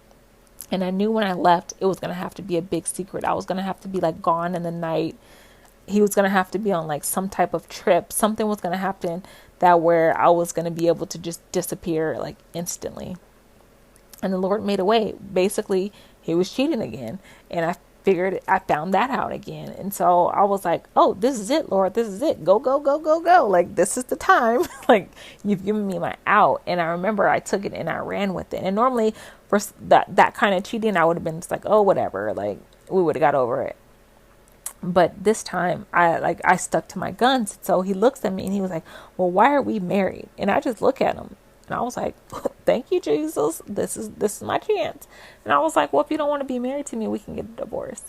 And I knew when I left, it was going to have to be a big secret. I was going to have to be like gone in the night. He was going to have to be on like some type of trip. Something was going to happen that where I was going to be able to just disappear like instantly. And the Lord made a way. Basically, he was cheating again. And I found that out again. And so I was like, oh, this is it, Lord. This is it. Go, go, go, go, go. Like, this is the time. Like, you've given me my out. And I remember I took it and I ran with it. And normally for that kind of cheating, I would have been just like, oh, whatever. Like, we would have got over it. But this time I stuck to my guns. So he looks at me and he was like, well, why are we married? And I just look at him. And I was like, thank you, Jesus. This is my chance. And I was like, well, if you don't want to be married to me, we can get a divorce.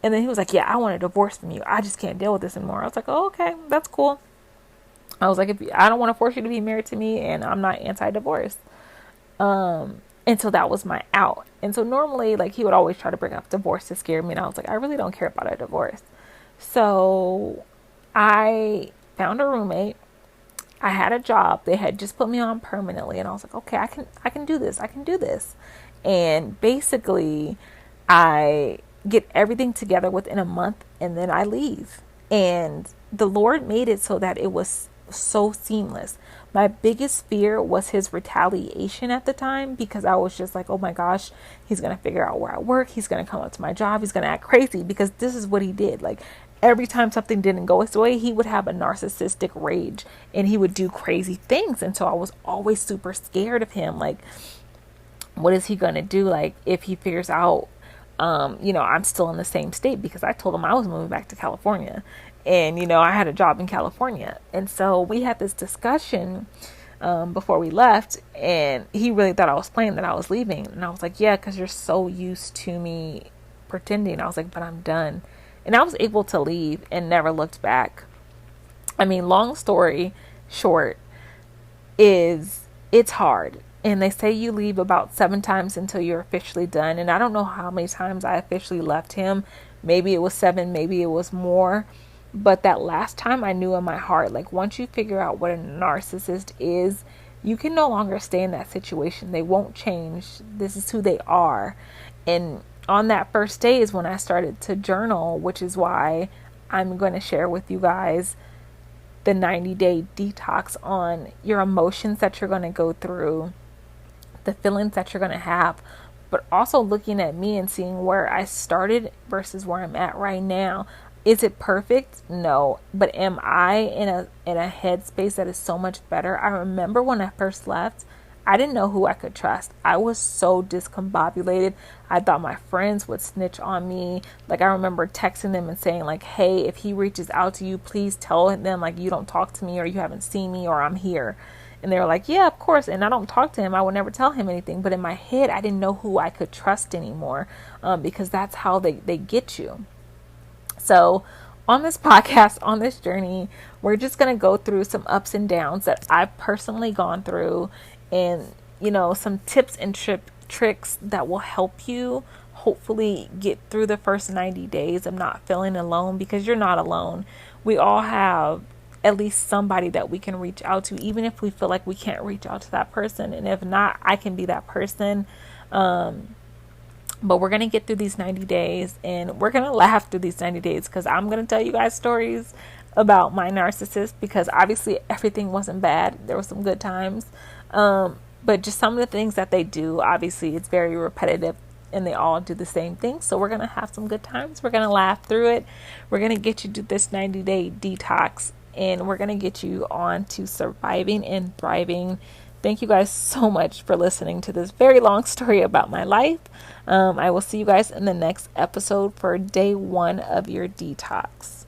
And then he was like, yeah, I want a divorce from you. I just can't deal with this anymore. I was like, oh, okay, that's cool. I was like, I don't want to force you to be married to me, and I'm not anti-divorce. And so that was my out. And so normally, like, he would always try to bring up divorce to scare me. And I was like, I really don't care about a divorce. So I found a roommate. I had a job. They had just put me on permanently. And I was like, okay, I can do this. I can do this. And basically, I get everything together within a month, and then I leave. And the Lord made it so that it was so seamless. My biggest fear was his retaliation at the time, because I was just like, oh my gosh, he's going to figure out where I work. He's going to come up to my job. He's going to act crazy, because this is what he did. Like, every time something didn't go his way, he would have a narcissistic rage and he would do crazy things. And so I was always super scared of him. Like, what is he going to do? Like, if he figures out, I'm still in the same state, because I told him I was moving back to California. And, I had a job in California. And so we had this discussion before we left. And he really thought I was playing, that I was leaving. And I was like, yeah, because you're so used to me pretending. I was like, but I'm done. And I was able to leave and never looked back. I mean, long story short is it's hard. And they say you leave about 7 times until you're officially done. And I don't know how many times I officially left him. Maybe it was 7, maybe it was more. But that last time I knew in my heart, like once you figure out what a narcissist is, you can no longer stay in that situation. They won't change. This is who they are. And on that first day is when I started to journal, which is why I'm going to share with you guys the 90-day detox on your emotions that you're going to go through, the feelings that you're going to have, but also looking at me and seeing where I started versus where I'm at right now. Is it perfect? No. But am I in a headspace that is so much better? I remember when I first left, I didn't know who I could trust. I was so discombobulated. I thought my friends would snitch on me. Like, I remember texting them and saying, like, hey, if he reaches out to you, please tell them, like, you don't talk to me, or you haven't seen me, or I'm here. And they were like, yeah, of course. And I don't talk to him. I would never tell him anything. But in my head, I didn't know who I could trust anymore, because that's how they get you. So on this podcast, on this journey, we're just going to go through some ups and downs that I've personally gone through, and, some tips and tricks that will help you hopefully get through the first 90 days of not feeling alone, because you're not alone. We all have at least somebody that we can reach out to, even if we feel like we can't reach out to that person. And if not, I can be that person. But we're going to get through these 90 days, and we're going to laugh through these 90 days, because I'm going to tell you guys stories about my narcissist, because obviously everything wasn't bad. There were some good times. But just some of the things that they do, obviously it's very repetitive, and they all do the same thing. So we're going to have some good times. We're going to laugh through it. We're going to get you to this 90-day detox, and we're going to get you on to surviving and thriving. Thank you guys so much for listening to this very long story about my life. I will see you guys in the next episode for day 1 of your detox.